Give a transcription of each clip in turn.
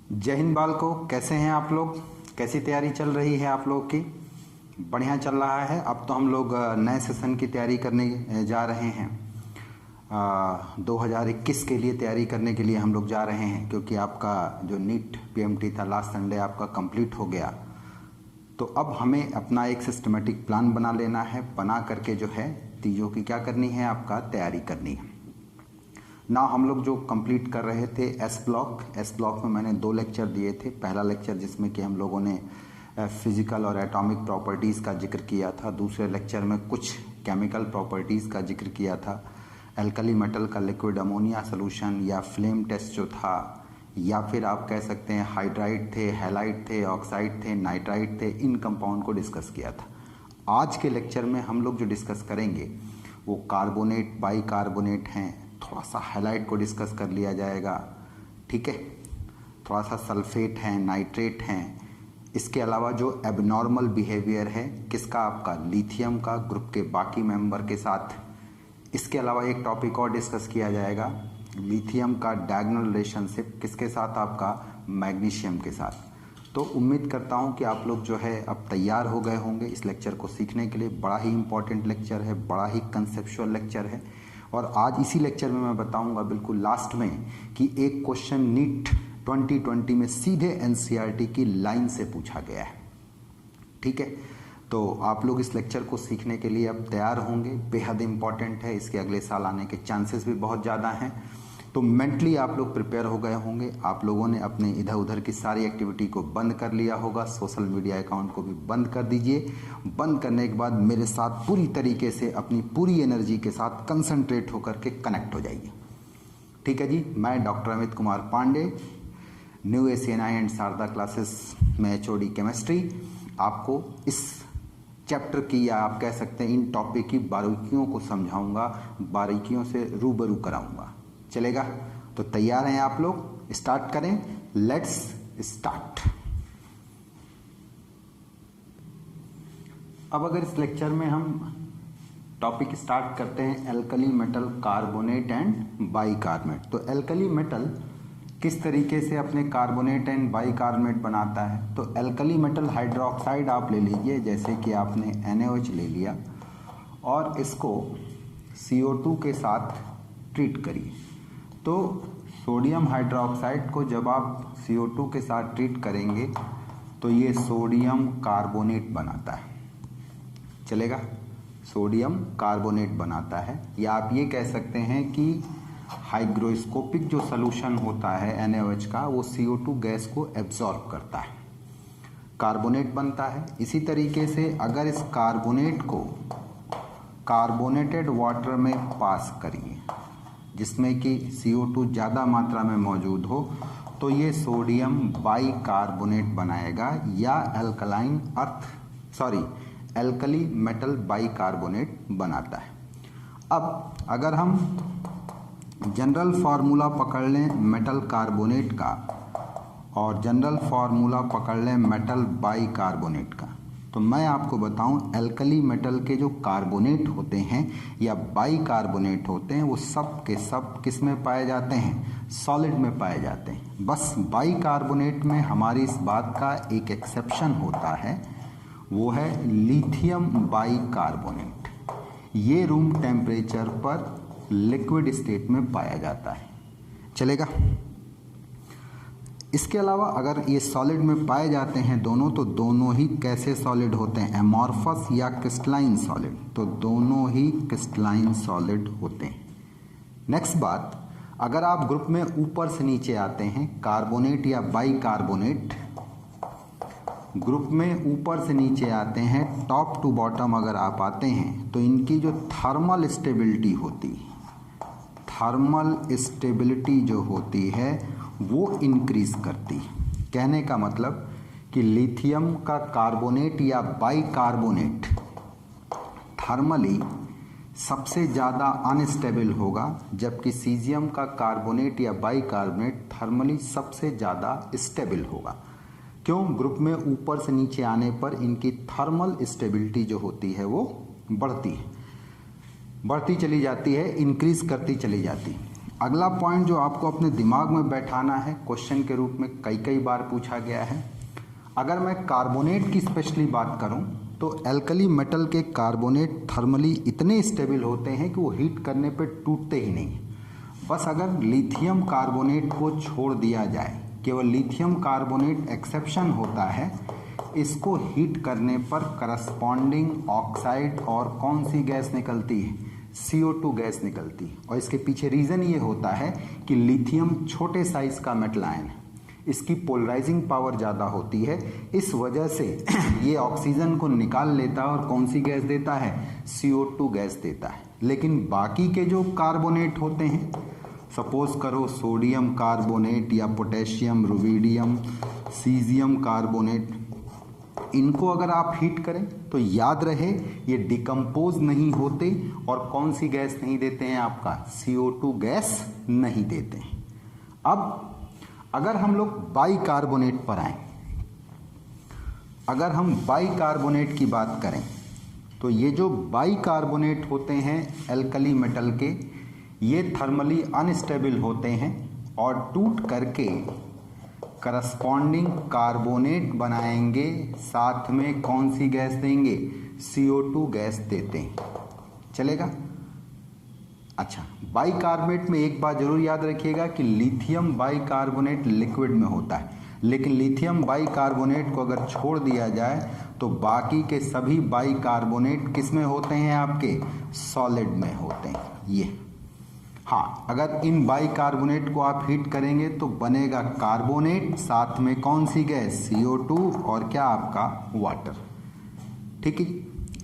जय हिंद बालको, कैसे हैं आप लोग। कैसी तैयारी चल रही है आप लोग की। बढ़िया चल रहा है। अब तो हम लोग नए सेशन की तैयारी करने जा रहे हैं। 2021 के लिए तैयारी करने के लिए हम लोग जा रहे हैं, क्योंकि आपका जो नीट पीएमटी था लास्ट संडे आपका कंप्लीट हो गया। तो अब हमें अपना एक सिस्टमेटिक प्लान बना लेना है। बना करके जो है चीज़ों की क्या करनी है, आपका तैयारी करनी है ना। हम लोग जो कंप्लीट कर रहे थे एस ब्लॉक में मैंने 2 लेक्चर दिए थे। पहला लेक्चर जिसमें कि हम लोगों ने फिजिकल और एटॉमिक प्रॉपर्टीज़ का जिक्र किया था। दूसरे लेक्चर में कुछ केमिकल प्रॉपर्टीज़ का जिक्र किया था। एल्कली मेटल का लिक्विड अमोनिया सोल्यूशन या फ्लेम टेस्ट जो था, या फिर आप कह सकते हैं हाइड्राइड थे, हैलाइड थे, ऑक्साइड थे, नाइट्राइड थे, इन कंपाउंड को डिस्कस किया था। आज के लेक्चर में हम लोग जो डिस्कस करेंगे वो कार्बोनेट, बाइकार्बोनेट हैं। थोड़ा सा हैलाइड को डिस्कस कर लिया जाएगा, ठीक है। थोड़ा सा सल्फेट है, नाइट्रेट हैं। इसके अलावा जो एबनॉर्मल बिहेवियर है किसका, आपका लिथियम का ग्रुप के बाकी मेंबर के साथ। इसके अलावा एक टॉपिक और डिस्कस किया जाएगा, लिथियम का डायगोनल रिलेशनशिप किसके साथ, आपका मैग्नीशियम के साथ। तो उम्मीद करता हूं कि आप लोग जो है अब तैयार हो गए होंगे इस लेक्चर को सीखने के लिए। बड़ा ही इंपॉर्टेंट लेक्चर है, बड़ा ही कंसेप्चुअल लेक्चर है। और आज इसी लेक्चर में मैं बताऊंगा बिल्कुल लास्ट में कि एक क्वेश्चन नीट 2020 में सीधे एनसीईआरटी की लाइन से पूछा गया है, ठीक है। तो आप लोग इस लेक्चर को सीखने के लिए अब तैयार होंगे। बेहद इंपॉर्टेंट है, इसके अगले साल आने के चांसेस भी बहुत ज़्यादा हैं। तो मेंटली आप लोग प्रिपेयर हो गए होंगे। आप लोगों ने अपने इधर उधर की सारी एक्टिविटी को बंद कर लिया होगा। सोशल मीडिया अकाउंट को भी बंद कर दीजिए। बंद करने के बाद मेरे साथ पूरी तरीके से अपनी पूरी एनर्जी के साथ कंसंट्रेट होकर के कनेक्ट हो जाइए, ठीक है जी। मैं doctor Amit Kumar Pandey, new ACNI and Sharda classes में एचओडी केमिस्ट्री, आपको इस चैप्टर की या आप कह सकते हैं इन टॉपिक की बारीकियों को समझाऊंगा, बारीकियों से रूबरू कराऊंगा। चलेगा? तो तैयार हैं आप लोग? स्टार्ट करें। Let's start. अब अगर इस लेक्चर में हम टॉपिक स्टार्ट करते हैं alkali metal carbonate and bicarbonate. तो एल्कली मेटल किस तरीके से अपने कार्बोनेट एंड बाइकार्बोनेट बनाता है। तो एल्कली मेटल हाइड्रोक्साइड आप ले लीजिए, जैसे कि आपने NaOH ले लिया और इसको CO2 के साथ ट्रीट करिए। तो सोडियम हाइड्रोक्साइड को जब आप CO2 के साथ ट्रीट करेंगे तो ये सोडियम कार्बोनेट बनाता है। चलेगा? सोडियम कार्बोनेट बनाता है, या आप ये कह सकते हैं कि हाइग्रोस्कोपिक जो सोल्यूशन होता है NaOH का, वो CO2 गैस को एब्जॉर्ब करता है, कार्बोनेट बनता है। इसी तरीके से अगर इस कार्बोनेट को कार्बोनेटेड वाटर में पास करिए जिसमें कि CO2 ज़्यादा मात्रा में मौजूद हो, तो ये सोडियम बाइकार्बोनेट बनाएगा, या एल्कली मेटल बाइकार्बोनेट बनाता है। अब अगर हम जनरल फार्मूला पकड़ लें मेटल कार्बोनेट का और जनरल फार्मूला पकड़ लें मेटल बाइकार्बोनेट का, तो मैं आपको बताऊं एल्कली मेटल के जो कार्बोनेट होते हैं या बाइकार्बोनेट होते हैं वो सब के सब किस में पाए जाते हैं, सॉलिड में पाए जाते हैं। बस बाइकार्बोनेट में हमारी इस बात का एक एक्सेप्शन होता है, वो है लिथियम बाइकार्बोनेट। ये रूम टेम्परेचर पर लिक्विड स्टेट में पाया जाता है। चलेगा? इसके अलावा अगर ये सॉलिड में पाए जाते हैं दोनों, तो दोनों ही कैसे सॉलिड होते हैं, एमॉर्फस या क्रिस्टलाइन सॉलिड। तो दोनों ही क्रिस्टलाइन सॉलिड होते हैं। नेक्स्ट बात, अगर आप ग्रुप में ऊपर से नीचे आते हैं, कार्बोनेट या बाइकार्बोनेट ग्रुप में ऊपर से नीचे आते हैं, टॉप टू बॉटम अगर आप आते हैं, तो इनकी जो थर्मल स्टेबिलिटी होती है, थर्मल स्टेबिलिटी जो होती है वो इंक्रीज करती है। कहने का मतलब कि लिथियम का कार्बोनेट या बाइकार्बोनेट थर्मली सबसे ज़्यादा अनस्टेबल होगा, जबकि सीजियम का कार्बोनेट या बाइकार्बोनेट थर्मली सबसे ज़्यादा स्टेबल होगा। क्यों? ग्रुप में ऊपर से नीचे आने पर इनकी थर्मल स्टेबिलिटी जो होती है वो बढ़ती चली जाती है, इंक्रीज करती चली जाती है। अगला पॉइंट जो आपको अपने दिमाग में बैठाना है, क्वेश्चन के रूप में कई कई बार पूछा गया है, अगर मैं कार्बोनेट की स्पेशली बात करूं तो एल्कली मेटल के कार्बोनेट थर्मली इतने स्टेबल होते हैं कि वो हीट करने पे टूटते ही नहीं। बस अगर लिथियम कार्बोनेट को छोड़ दिया जाए, केवल लिथियम कार्बोनेट एक्सेप्शन होता है, इसको हीट करने पर करस्पॉन्डिंग ऑक्साइड और कौन सी गैस निकलती है, CO2 गैस निकलती है। और इसके पीछे रीज़न ये होता है कि लिथियम छोटे साइज का मेटल आयन है, इसकी पोलराइजिंग पावर ज़्यादा होती है, इस वजह से ये ऑक्सीजन को निकाल लेता है और कौन सी गैस देता है, CO2 गैस देता है। लेकिन बाकी के जो कार्बोनेट होते हैं, सपोज करो सोडियम कार्बोनेट या पोटेशियम, रुबिडियम, सीजियम कार्बोनेट, इनको अगर आप हीट करें तो याद रहे ये डिकम्पोज नहीं होते और कौन सी गैस नहीं देते हैं, आपका CO2 गैस नहीं देते हैं। अब अगर हम लोग बाइकार्बोनेट पर आए, अगर हम बाइकार्बोनेट की बात करें तो ये जो बाइकार्बोनेट होते हैं एल्कली मेटल के, ये थर्मली अनस्टेबल होते हैं और टूट करके करस्पॉन्डिंग कार्बोनेट बनाएंगे, साथ में कौन सी गैस देंगे, CO2 गैस देते हैं। चलेगा? अच्छा, बाइकार्बोनेट में एक बात जरूर याद रखिएगा कि लिथियम बाइकार्बोनेट लिक्विड में होता है, लेकिन लिथियम बाइकार्बोनेट को अगर छोड़ दिया जाए तो बाकी के सभी बाइकार्बोनेट किस में होते हैं, आपके सॉलिड में होते हैं। ये हाँ, अगर इन बाइकार्बोनेट को आप हीट करेंगे तो बनेगा कार्बोनेट, साथ में कौन सी गैस, CO2 और क्या, आपका वाटर। ठीक है।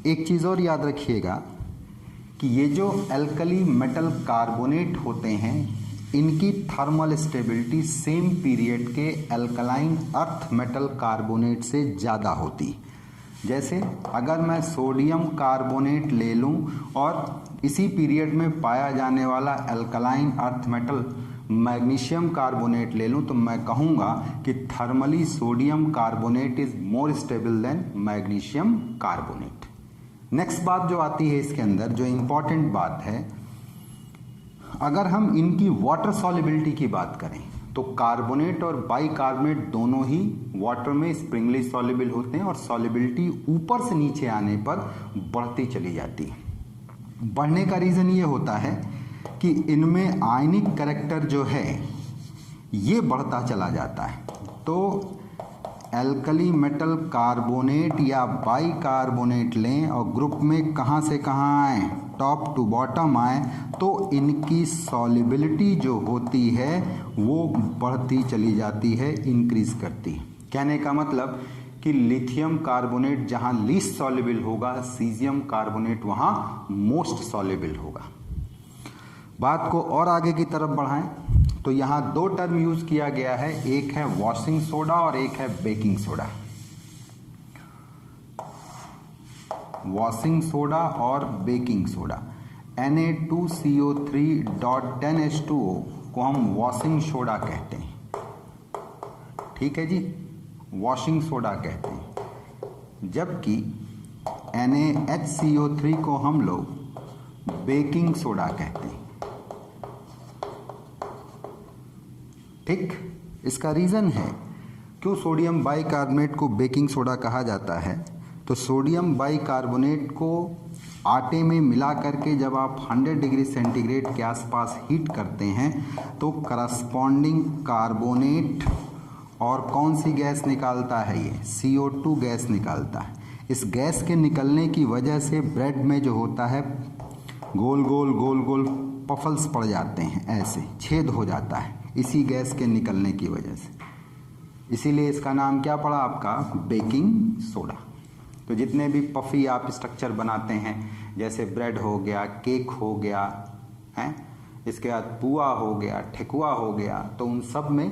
एक चीज़ और याद रखिएगा कि ये जो एल्कली मेटल कार्बोनेट होते हैं, इनकी थर्मल स्टेबिलिटी सेम पीरियड के एल्कलाइन अर्थ मेटल कार्बोनेट से ज़्यादा होती है। जैसे अगर मैं सोडियम कार्बोनेट ले लूं और इसी पीरियड में पाया जाने वाला alkaline earth metal magnesium carbonate ले लूं तो मैं कहूँगा कि thermally sodium carbonate is more stable then magnesium carbonate. Next बात जो आती है इसके अंदर, जो इम्पॉर्टेंट बात है, अगर हम इनकी वाटर सॉल्युबिलिटी की बात करें तो कार्बोनेट और बाइकार्बोनेट दोनों ही वाटर में स्प्रिंगली सॉल्युबल होते हैं और सॉल्युबिलिटी ऊपर से नीचे आने पर बढ़ती चली जाती है। बढ़ने का रीज़न ये होता है कि इनमें आयनिक कैरेक्टर जो है ये बढ़ता चला जाता है। तो एल्कली मेटल कार्बोनेट या बाइकार्बोनेट लें और ग्रुप में कहाँ से कहाँ आए, टॉप टू बॉटम आए, तो इनकी सॉल्युबिलिटी जो होती है वो बढ़ती चली जाती है, इंक्रीज करती है। कहने का मतलब कि लिथियम कार्बोनेट जहाँ लीस्ट सॉल्युबल होगा, सीजियम कार्बोनेट वहाँ मोस्ट सॉल्युबल होगा। बात को और आगे की तरफ बढ़ाएं तो यहाँ दो टर्म यूज किया गया है, एक है वॉशिंग सोडा और एक है बेकिंग सोडा। वॉशिंग सोडा और बेकिंग सोडा, Na2CO3.10H2O को हम वॉशिंग सोडा कहते हैं। ठीक है जी, वॉशिंग सोडा कहते हैं, जबकि NaHCO3 को हम लोग बेकिंग सोडा कहते हैं। ठीक, इसका रीज़न है क्यों सोडियम बाइकार्बोनेट को बेकिंग सोडा कहा जाता है। तो सोडियम बाइकार्बोनेट को आटे में मिला करके जब आप 100 डिग्री सेंटीग्रेड के आसपास हीट करते हैं तो करस्पॉन्डिंग कार्बोनेट और कौन सी गैस निकालता है, ये CO2 गैस निकालता है। इस गैस के निकलने की वजह से ब्रेड में जो होता है गोल गोल गोल गोल पफल्स पड़ जाते हैं, ऐसे छेद हो जाता है इसी गैस के निकलने की वजह से। इसीलिए इसका नाम क्या पड़ा आपका, बेकिंग सोडा। तो जितने भी पफी आप स्ट्रक्चर बनाते हैं, जैसे ब्रेड हो गया, केक हो गया है, इसके बाद पुआ हो गया, ठेकुआ हो गया, तो उन सब में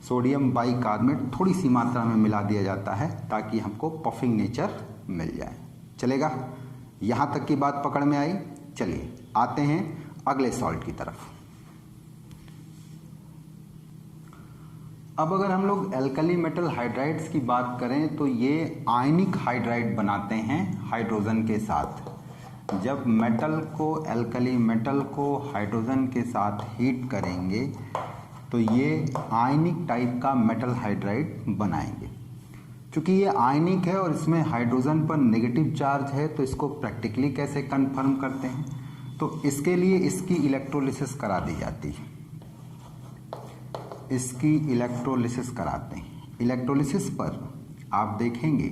सोडियम बाइकार्बोनेट थोड़ी सी मात्रा में मिला दिया जाता है ताकि हमको पफिंग नेचर मिल जाए। चलेगा? यहाँ तक की बात पकड़ में आई। चलिए आते हैं अगले सॉल्ट की तरफ। अब अगर हम लोग एल्कली मेटल हाइड्राइड्स की बात करें तो ये आयनिक हाइड्राइड बनाते हैं हाइड्रोजन के साथ। जब मेटल को, एल्कली मेटल को हाइड्रोजन के साथ हीट करेंगे तो ये आयनिक टाइप का मेटल हाइड्राइड बनाएंगे। क्योंकि ये आयनिक है और इसमें हाइड्रोजन पर नेगेटिव चार्ज है, तो इसको प्रैक्टिकली कैसे कंफर्म करते हैं, तो इसके लिए इसकी इलेक्ट्रोलिसिस करा दी जाती है। इसकी इलेक्ट्रोलिसिस कराते हैं। इलेक्ट्रोलिसिस पर आप देखेंगे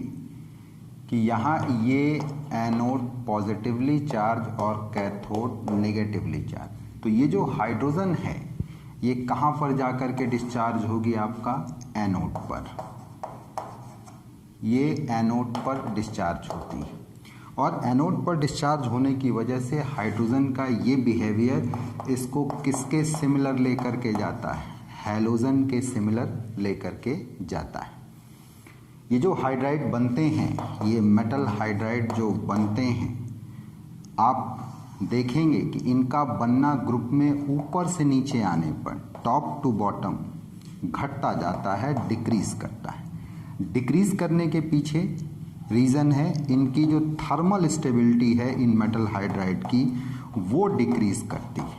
कि यहाँ ये एनोड पॉजिटिवली चार्ज और कैथोड नेगेटिवली चार्ज, तो ये जो हाइड्रोजन है ये कहाँ पर जाकर के डिस्चार्ज होगी, आपका एनोड पर, ये एनोड पर डिस्चार्ज होती है। और एनोड पर डिस्चार्ज होने की वजह से हाइड्रोजन का ये बिहेवियर इसको किसके सिमिलर लेकर के जाता है, हैलोजन के सिमिलर लेकर के जाता है। ये जो हाइड्राइड बनते हैं, ये मेटल हाइड्राइड जो बनते हैं, आप देखेंगे कि इनका बनना ग्रुप में ऊपर से नीचे आने पर, टॉप टू बॉटम घटता जाता है, डिक्रीज करता है। डिक्रीज करने के पीछे रीज़न है इनकी जो थर्मल स्टेबिलिटी है इन मेटल हाइड्राइड की, वो डिक्रीज करती है।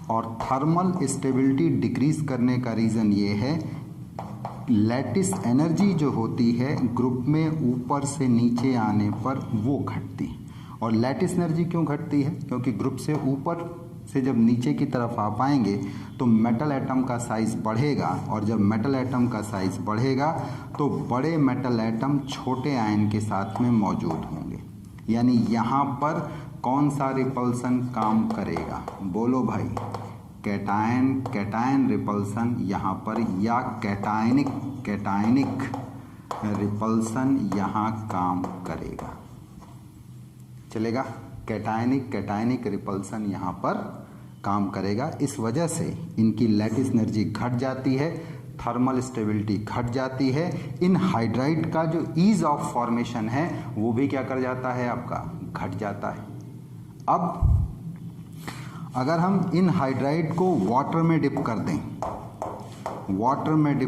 और थर्मल स्टेबिलिटी डिक्रीज करने का रीज़न ये है, लैटिस एनर्जी जो होती है ग्रुप में ऊपर से नीचे आने पर वो घटती है। और लैटिस एनर्जी क्यों घटती है, क्योंकि ग्रुप से ऊपर से जब नीचे की तरफ आ पाएंगे तो मेटल एटम का साइज बढ़ेगा, और जब मेटल एटम का साइज बढ़ेगा तो बड़े मेटल एटम छोटे आयन के साथ में मौजूद होंगे। यानी यहाँ पर कौन सा रिपल्सन काम करेगा, बोलो भाई, कैटायन, कैटायन रिपल्सन यहाँ पर, या कैटायनिक रिपल्सन यहाँ काम करेगा, चलेगा। कैटायनिक रिपल्सन यहाँ पर काम करेगा। इस वजह से इनकी लैटिस एनर्जी घट जाती है, थर्मल स्टेबिलिटी घट जाती है। इन हाइड्राइड का जो ईज ऑफ फॉर्मेशन है वो भी क्या कर जाता है, आपका घट जाता है। अब अगर हम इन हाइड्राइड को वाटर में डिप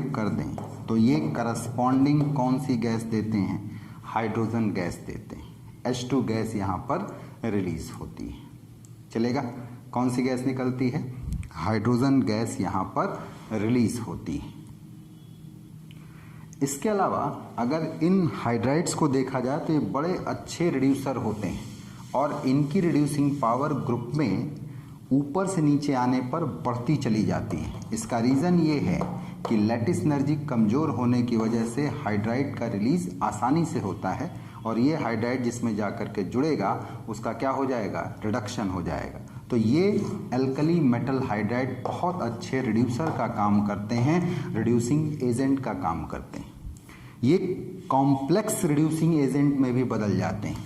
कर दें, तो ये करस्पॉन्डिंग कौन सी गैस देते हैं, हाइड्रोजन गैस देते हैं। H2 गैस यहाँ पर रिलीज होती है, चलेगा। कौन सी गैस निकलती है, हाइड्रोजन गैस यहाँ पर रिलीज होती है। इसके अलावा अगर इन हाइड्राइड्स को देखा जाए तो ये बड़े अच्छे रिड्यूसर होते हैं, और इनकी रिड्यूसिंग पावर ग्रुप में ऊपर से नीचे आने पर बढ़ती चली जाती है। इसका रीज़न ये है कि लैटिस एनर्जी कमज़ोर होने की वजह से हाइड्राइड का रिलीज आसानी से होता है, और ये हाइड्राइड जिसमें जाकर के जुड़ेगा उसका क्या हो जाएगा, रिडक्शन हो जाएगा। तो ये एल्कली मेटल हाइड्राइड बहुत अच्छे रिड्यूसर का काम करते हैं, रिड्यूसिंग एजेंट का काम करते हैं। ये कॉम्प्लेक्स रिड्यूसिंग एजेंट में भी बदल जाते हैं।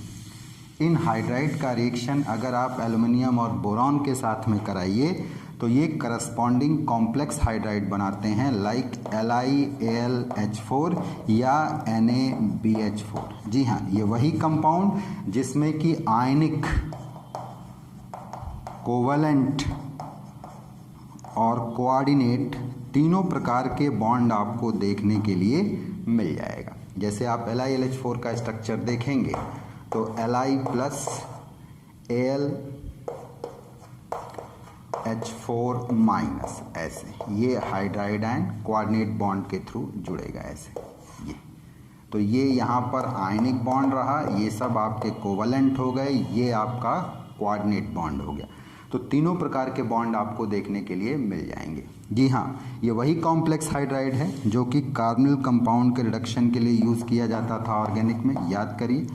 इन हाइड्राइड का रिएक्शन अगर आप एल्युमिनियम और बोरॉन के साथ में कराइए तो ये करस्पॉन्डिंग कॉम्प्लेक्स हाइड्राइड बनाते हैं, लाइक LiAlH4 या NaBH4। जी हाँ, ये वही कंपाउंड जिसमें कि आयनिक, कोवलेंट और कोऑर्डिनेट तीनों प्रकार के बॉन्ड आपको देखने के लिए मिल जाएगा। जैसे आप LiLH4 का स्ट्रक्चर देखेंगे तो Li प्लस AlH4 माइनस, ऐसे ये हाइड्राइड आयन कोऑर्डिनेट बॉन्ड के थ्रू जुड़ेगा ऐसे। ये तो ये यहाँ पर आयनिक बॉन्ड रहा, ये सब आपके कोवलेंट हो गए, ये आपका कोऑर्डिनेट बॉन्ड हो गया। तो तीनों प्रकार के बॉन्ड आपको देखने के लिए मिल जाएंगे। जी हाँ, ये वही कॉम्प्लेक्स हाइड्राइड है जो कि कार्बोनिल कंपाउंड के रिडक्शन के लिए यूज़ किया जाता था ऑर्गेनिक में। याद करिए,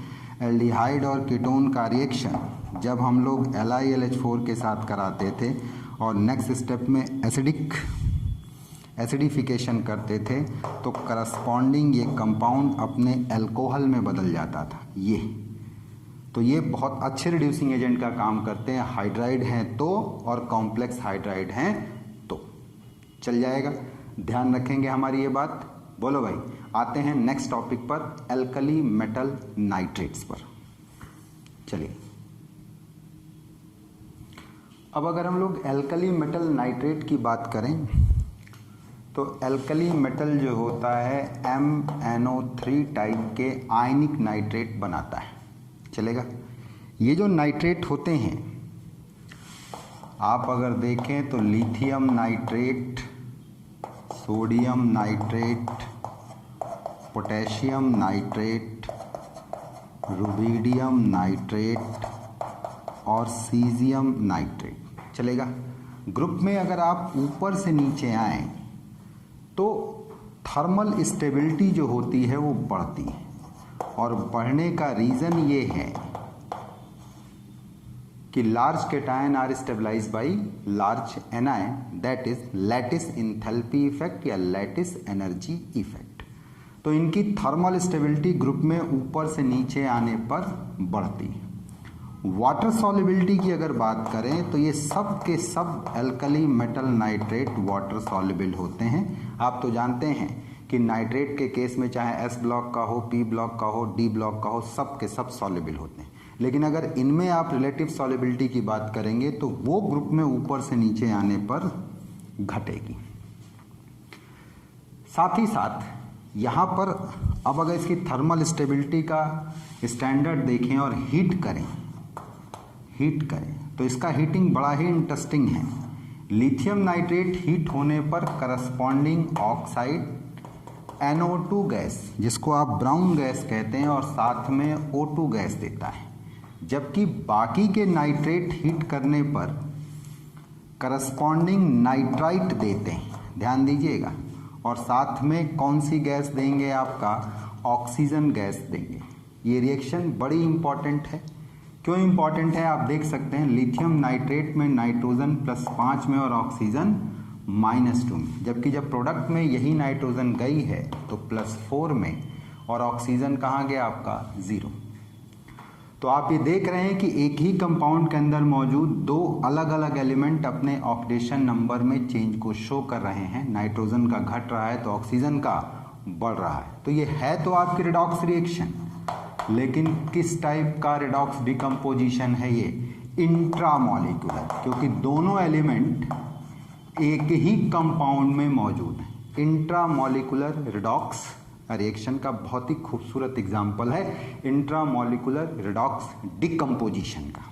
एल्डिहाइड और कीटोन का रिएक्शन जब हम लोग LiLH4 के साथ कराते थे और नेक्स्ट स्टेप में एसिडिफिकेशन करते थे तो करस्पॉन्डिंग ये कंपाउंड अपने अल्कोहल में बदल जाता था। ये बहुत अच्छे रिड्यूसिंग एजेंट का काम करते हैं, हाइड्राइड हैं तो, और कॉम्प्लेक्स हाइड्राइड हैं तो। चल जाएगा, ध्यान रखेंगे हमारी ये बात। बोलो भाई, आते हैं नेक्स्ट टॉपिक पर, एल्कली मेटल नाइट्रेट्स पर। चलिए, अब अगर हम लोग एल्कली मेटल नाइट्रेट की बात करें तो एल्कली मेटल जो होता है MnO3 टाइप के आयनिक नाइट्रेट बनाता है, चलेगा। ये जो नाइट्रेट होते हैं, आप अगर देखें तो lithium nitrate, sodium nitrate, potassium nitrate, rubidium nitrate और सीजियम नाइट्रेट चलेगा। ग्रुप में अगर आप ऊपर से नीचे आए तो थर्मल स्टेबिलिटी जो होती है वो बढ़ती है, और बढ़ने का रीज़न ये है कि large cation are stabilise by large anion, that is lattice enthalpy effect या लैटिस एनर्जी इफेक्ट। तो इनकी थर्मल स्टेबिलिटी ग्रुप में ऊपर से नीचे आने पर बढ़ती है। वाटर सॉल्युबिलिटी की अगर बात करें तो ये सब के सब alkali metal nitrate water soluble होते हैं। आप तो जानते हैं कि नाइट्रेट के केस में चाहे एस ब्लॉक का हो, पी ब्लॉक का हो, डी ब्लॉक का हो, सब के सब सॉल्युबल होते हैं। लेकिन अगर इनमें आप रिलेटिव सॉल्युबिलिटी की बात करेंगे तो वो ग्रुप में ऊपर से नीचे आने पर घटेगी। साथ ही साथ यहाँ पर अब अगर इसकी थर्मल स्टेबिलिटी का स्टैंडर्ड देखें और हीट करें तो इसका हीटिंग बड़ा ही इंटरेस्टिंग है। लिथियम नाइट्रेट हीट होने पर करस्पॉन्डिंग ऑक्साइड NO2 गैस, जिसको आप ब्राउन गैस कहते हैं, और साथ में O2 गैस देता है, जबकि बाकी के नाइट्रेट हीट करने पर करस्पॉन्डिंग नाइट्राइट देते हैं, ध्यान दीजिएगा, और साथ में कौन सी गैस देंगे, आपका ऑक्सीजन गैस देंगे। ये रिएक्शन बड़ी इंपॉर्टेंट है। क्यों इंपॉर्टेंट है आप देख सकते हैं, लिथियम नाइट्रेट में नाइट्रोजन +5 में और ऑक्सीजन -2 में, जबकि जब प्रोडक्ट में यही नाइट्रोजन गई है तो +4 में और ऑक्सीजन कहाँ गया आपका 0। तो आप ये देख रहे हैं कि एक ही कंपाउंड के अंदर मौजूद दो अलग अलग एलिमेंट अपने ऑक्सीडेशन नंबर में चेंज को शो कर रहे हैं। नाइट्रोजन का घट रहा है तो ऑक्सीजन का बढ़ रहा है। तो ये है तो आपकी रिडॉक्स रिएक्शन, लेकिन किस टाइप का रिडॉक्स डिकम्पोजिशन है ये, इंट्रामॉलिक्यूलर, क्योंकि दोनों एलिमेंट एक ही कंपाउंड में मौजूद है। इंट्रामॉलिक्यूलर रिडॉक्स रिएक्शन का बहुत ही खूबसूरत एग्जाम्पल है इंट्रामॉलिक्यूलर रिडॉक्स डिकम्पोजिशन का।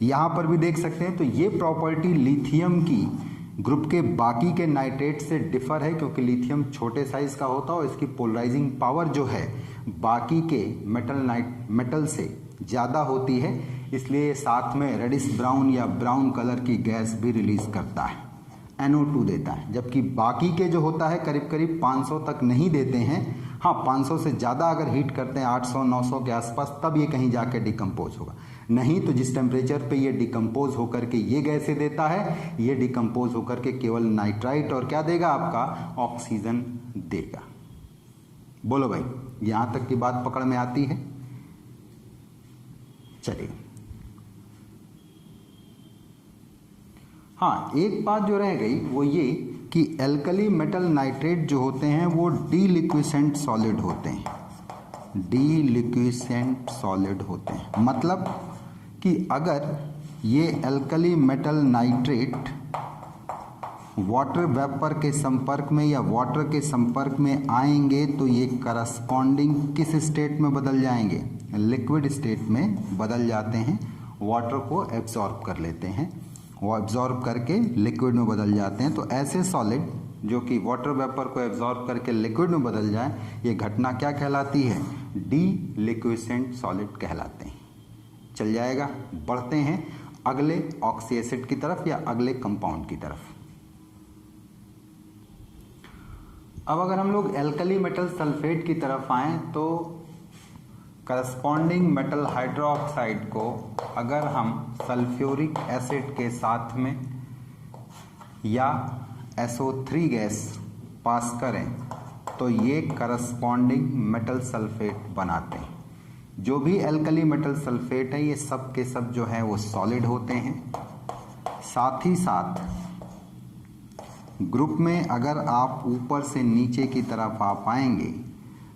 यहाँ पर भी देख सकते हैं तो ये प्रॉपर्टी लिथियम की ग्रुप के बाकी के नाइट्रेट से डिफर है, क्योंकि लिथियम छोटे साइज का होता है और इसकी पोलराइजिंग पावर जो है बाकी के मेटल से ज़्यादा होती है, इसलिए साथ में रेडिश ब्राउन या ब्राउन कलर की गैस भी रिलीज करता है, NO2 देता है। जबकि बाकी के जो होता है करीब करीब 500 तक नहीं देते हैं। हाँ, 500 से ज़्यादा अगर हीट करते हैं 800-900 के आसपास, तब ये कहीं जाके डिकम्पोज होगा। नहीं तो जिस टेम्परेचर पे ये डिकम्पोज होकर के ये गैसें देता है, ये डिकम्पोज होकर के केवल नाइट्राइट और क्या देगा, आपका ऑक्सीजन देगा। बोलो भाई, यहाँ तक की बात पकड़ में आती है? चलिए, हाँ, एक बात जो रह गई वो ये कि एल्कली मेटल नाइट्रेट जो होते हैं वो डीलिक्विसेंट सॉलिड होते हैं। डीलिक्विसेंट सॉलिड होते हैं मतलब कि अगर ये alkali metal nitrate water vapour के संपर्क में या वाटर के संपर्क में आएंगे तो ये करस्पॉन्डिंग किस स्टेट में बदल जाएंगे, लिक्विड स्टेट में बदल जाते हैं। वाटर को एब्जॉर्ब कर लेते हैं, वो एब्जॉर्ब करके लिक्विड में बदल जाते हैं। तो ऐसे सॉलिड जो कि वाटर वेपर को एब्जॉर्ब करके लिक्विड में बदल जाए, ये घटना क्या कहलाती है, डीलिक्विसेंट सॉलिड कहलाते हैं। चल जाएगा, बढ़ते हैं अगले ऑक्सी एसिड की तरफ या अगले कंपाउंड की तरफ। अब अगर हम लोग एल्कली मेटल सल्फेट की तरफ आएँ तो करस्पॉन्डिंग मेटल हाइड्रोक्साइड को अगर हम सल्फ्यूरिक एसिड के साथ में या SO3 गैस पास करें तो ये करस्पॉन्डिंग मेटल सल्फेट बनाते हैं। जो भी एल्कली मेटल सल्फेट है ये सब के सब जो है वो सॉलिड होते हैं। साथ ही साथ ग्रुप में अगर आप ऊपर से नीचे की तरफ आप आएंगे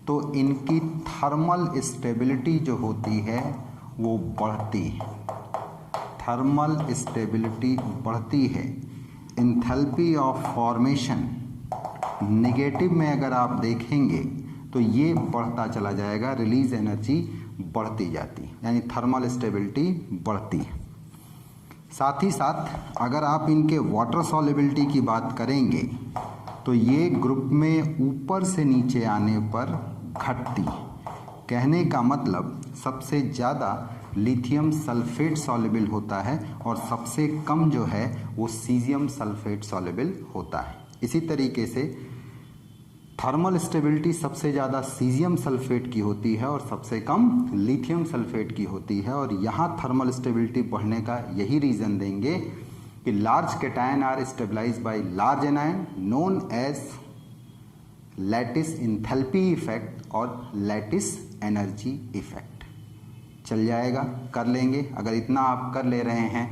तो इनकी थर्मल स्टेबिलिटी जो होती है वो बढ़ती है। थर्मल स्टेबिलिटी बढ़ती है। एंथैल्पी ऑफ फॉर्मेशन नेगेटिव में अगर आप देखेंगे तो ये बढ़ता चला जाएगा, रिलीज एनर्जी बढ़ती जाती है, यानी थर्मल स्टेबिलिटी बढ़ती है। साथ ही साथ अगर आप इनके वाटर सॉल्युबिलिटी की बात करेंगे तो ये ग्रुप में ऊपर से नीचे आने पर घटती। कहने का मतलब सबसे ज़्यादा लिथियम सल्फेट सॉल्युबल होता है और सबसे कम जो है वो सीजियम सल्फेट सॉल्युबल होता है। इसी तरीके से थर्मल स्टेबिलिटी सबसे ज़्यादा सीजियम सल्फेट की होती है और सबसे कम लिथियम सल्फेट की होती है। और यहाँ थर्मल स्टेबिलिटी बढ़ने का यही रीज़न देंगे कि large cation are stabilise by large anion known as lattice enthalpy effect और लैटिस एनर्जी इफेक्ट। चल जाएगा, कर लेंगे। अगर इतना आप कर ले रहे हैं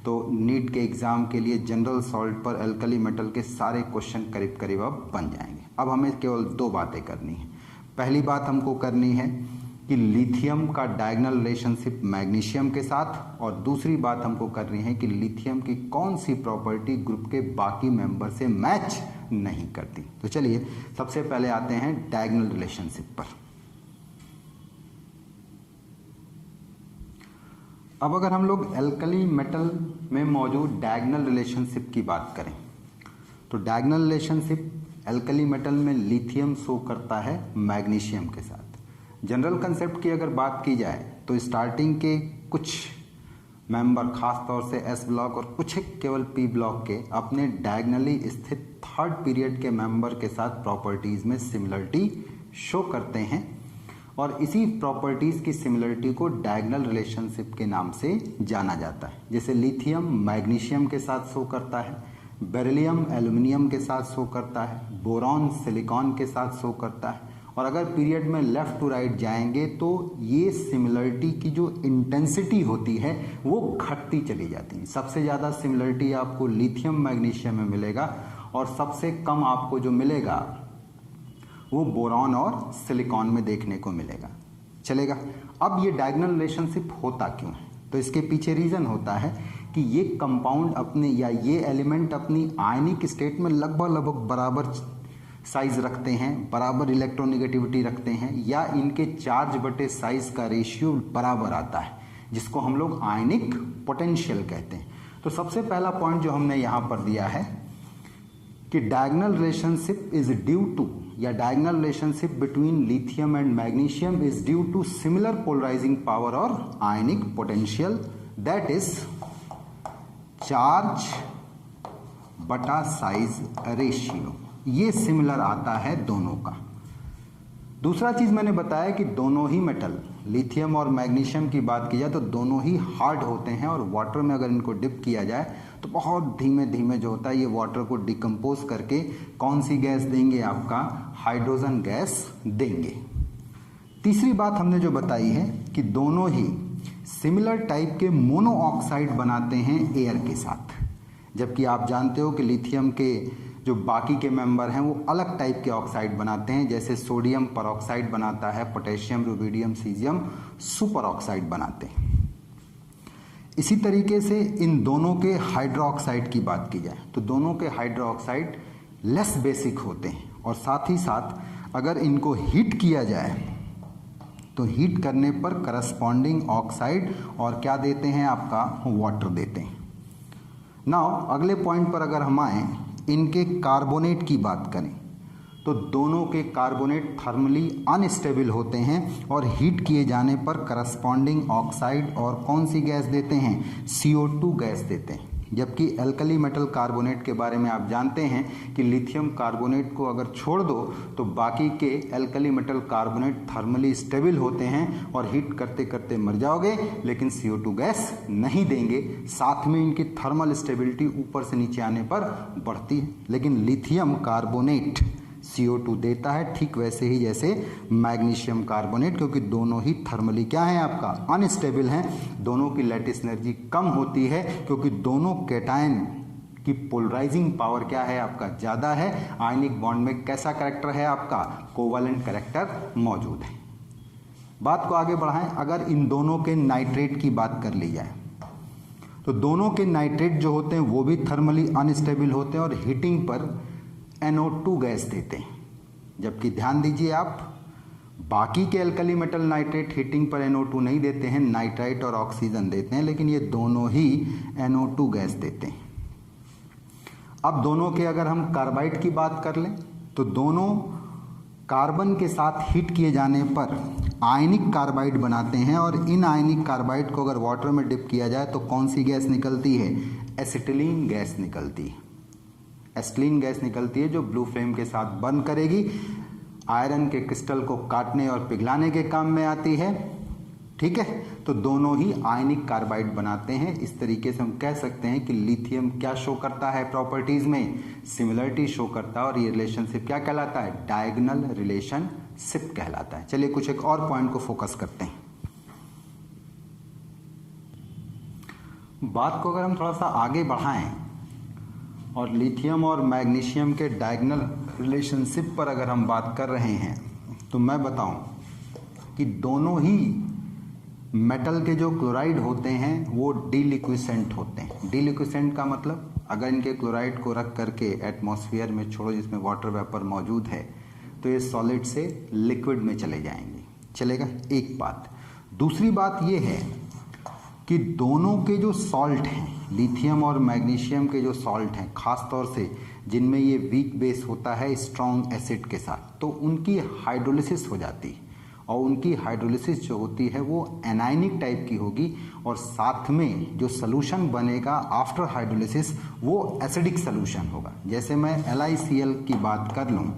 तो नीट के एग्ज़ाम के लिए जनरल सॉल्ट पर एल्कली मेटल के सारे क्वेश्चन करीब करीब अब बन जाएंगे। अब हमें केवल दो बातें करनी है। पहली बात हमको करनी है कि लिथियम का डायगोनल रिलेशनशिप मैग्नीशियम के साथ, और दूसरी बात हमको करनी है कि लिथियम की कौन सी प्रॉपर्टी ग्रुप के बाकी मेंबर से मैच नहीं करती। तो चलिए सबसे पहले आते हैं डायगोनल रिलेशनशिप पर। अब अगर हम लोग एल्कली मेटल में मौजूद डायगोनल रिलेशनशिप की बात करें तो डायगोनल रिलेशनशिप एल्कली मेटल में लिथियम शो करता है मैग्नीशियम के साथ। जनरल कंसेप्ट की अगर बात की जाए तो स्टार्टिंग के कुछ मेंबर, खास तौर से एस ब्लॉक और कुछ केवल पी ब्लॉक के, अपने डायगोनली स्थित थर्ड पीरियड के मेंबर के साथ प्रॉपर्टीज में सिमिलरिटी शो करते हैं और इसी प्रॉपर्टीज की सिमिलरिटी को डायगोनल रिलेशनशिप के नाम से जाना जाता है। जैसे लिथियम मैग्नीशियम के साथ शो करता है, बेरिलियम एल्यूमिनियम के साथ शो करता है, बोरॉन सिलिकॉन के साथ शो करता है। और अगर पीरियड में लेफ्ट टू राइट जाएंगे तो ये सिमिलरिटी की जो इंटेंसिटी होती है वो घटती चली जाती है। सबसे ज़्यादा सिमिलरिटी आपको लिथियम मैग्नीशियम में मिलेगा और सबसे कम आपको जो मिलेगा वो बोरॉन और सिलिकॉन में देखने को मिलेगा। चलेगा। अब ये डायगोनल रिलेशनशिप होता क्यों है? तो इसके पीछे रीज़न होता है कि ये कंपाउंड अपने या ये एलिमेंट अपनी आयनिक स्टेट में लगभग बराबर साइज रखते हैं, बराबर इलेक्ट्रोनेगेटिविटी रखते हैं, या इनके चार्ज बटे साइज का रेशियो बराबर आता है, जिसको हम लोग आयनिक पोटेंशियल कहते हैं। तो सबसे पहला पॉइंट जो हमने यहाँ पर दिया है कि diagonal relationship is due to, या diagonal relationship between lithium and magnesium is due to similar polarising power और ionic potential, that is charge बटा साइज रेशियो। ये सिमिलर आता है दोनों का। दूसरा चीज मैंने बताया कि दोनों ही मेटल, लिथियम और मैग्नीशियम की बात की जाए तो दोनों ही हार्ड होते हैं और वाटर में अगर इनको डिप किया जाए तो बहुत धीमे धीमे जो होता है ये वाटर को डिकम्पोज करके कौन सी गैस देंगे? आपका हाइड्रोजन गैस देंगे। तीसरी बात हमने जो बताई है कि दोनों ही सिमिलर टाइप के मोनो ऑक्साइड बनाते हैं एयर के साथ, जबकि आप जानते हो कि लिथियम के जो बाकी के मेंबर हैं वो अलग टाइप के ऑक्साइड बनाते हैं। जैसे सोडियम परऑक्साइड बनाता है, potassium, rubidium, caesium super oxide बनाते हैं। इसी तरीके से इन दोनों के हाइड्रोक्साइड की बात की जाए तो दोनों के हाइड्रोक्साइड लेस बेसिक होते हैं, और साथ ही साथ अगर इनको हीट किया जाए तो हीट करने पर करस्पॉन्डिंग ऑक्साइड और क्या देते हैं? आपका वाटर देते हैं। नाउ अगले पॉइंट पर अगर हम आए, इनके कार्बोनेट की बात करें तो दोनों के कार्बोनेट थर्मली अनस्टेबल होते हैं और हीट किए जाने पर करस्पॉन्डिंग ऑक्साइड और कौन सी गैस देते हैं? CO2 गैस देते हैं। जबकि एल्कली मेटल कार्बोनेट के बारे में आप जानते हैं कि लिथियम कार्बोनेट को अगर छोड़ दो तो बाकी के alkali metal carbonate thermally stable होते हैं और हीट करते करते मर जाओगे, लेकिन CO2 गैस नहीं देंगे। साथ में इनकी थर्मल स्टेबिलिटी ऊपर से नीचे आने पर बढ़ती है, लेकिन लिथियम कार्बोनेट CO2 देता है, ठीक वैसे ही जैसे मैग्नीशियम कार्बोनेट, क्योंकि दोनों ही थर्मली क्या है? आपका अनस्टेबल हैं। दोनों की लैटिस एनर्जी कम होती है क्योंकि दोनों कैटायन की पोलराइजिंग पावर क्या है? आपका ज़्यादा है। आयनिक बॉन्ड में कैसा कैरेक्टर है? आपका कोवैलेंट कैरेक्टर मौजूद है। बात को आगे बढ़ाएं, अगर इन दोनों के नाइट्रेट की बात कर ली जाए तो दोनों के नाइट्रेट जो होते हैं वो भी थर्मली अनस्टेबल होते हैं और हीटिंग पर NO2 गैस देते हैं। जबकि ध्यान दीजिए आप, बाकी के अल्कली मेटल नाइट्रेट हीटिंग पर NO2 नहीं देते हैं, नाइट्राइट और ऑक्सीजन देते हैं, लेकिन ये दोनों ही NO2 गैस देते हैं। अब दोनों के अगर हम कार्बाइड की बात कर लें तो दोनों कार्बन के साथ हीट किए जाने पर आयनिक कार्बाइड बनाते हैं, और इन आयनिक कार्बाइड को अगर वाटर में डिप किया जाए तो कौन सी गैस निकलती है? एसिटिलीन गैस निकलती है। एसिटिलीन गैस निकलती है जो ब्लू फ्लेम के साथ बर्न करेगी, आयरन के क्रिस्टल को काटने और पिघलाने के काम में आती है। ठीक है, तो दोनों ही आयनिक कार्बाइड बनाते हैं। इस तरीके से हम कह सकते हैं कि लिथियम क्या शो करता है प्रॉपर्टीज में? सिमिलरिटी शो करता है, और ये रिलेशनशिप क्या कहलाता है? डायगोनल रिलेशनशिप कहलाता है। चलिए कुछ एक और पॉइंट को फोकस करते हैं। बात को अगर हम थोड़ा सा आगे बढ़ाएं और लिथियम और मैग्नीशियम के डायगोनल रिलेशनशिप पर अगर हम बात कर रहे हैं तो मैं बताऊं कि दोनों ही मेटल के जो क्लोराइड होते हैं वो डीलिक्विसेंट होते हैं। डीलिक्विसेंट का मतलब अगर इनके क्लोराइड को रख करके एटमॉस्फेयर में छोड़ो जिसमें वाटर वेपर मौजूद है तो ये सॉलिड से लिक्विड में चले जाएंगे। चलेगा, एक बात। दूसरी बात ये है कि दोनों के जो सॉल्ट हैं, लिथियम और मैग्नीशियम के जो सॉल्ट हैं, खास तौर से जिनमें ये वीक बेस होता है स्ट्रॉन्ग एसिड के साथ, तो उनकी हाइड्रोलिसिस हो जाती है, और उनकी हाइड्रोलिसिस जो होती है वो एनायनिक टाइप की होगी, और साथ में जो सॉल्यूशन बनेगा आफ्टर हाइड्रोलिसिस वो एसिडिक सॉल्यूशन होगा। जैसे मैं LiCl की बात कर लूँ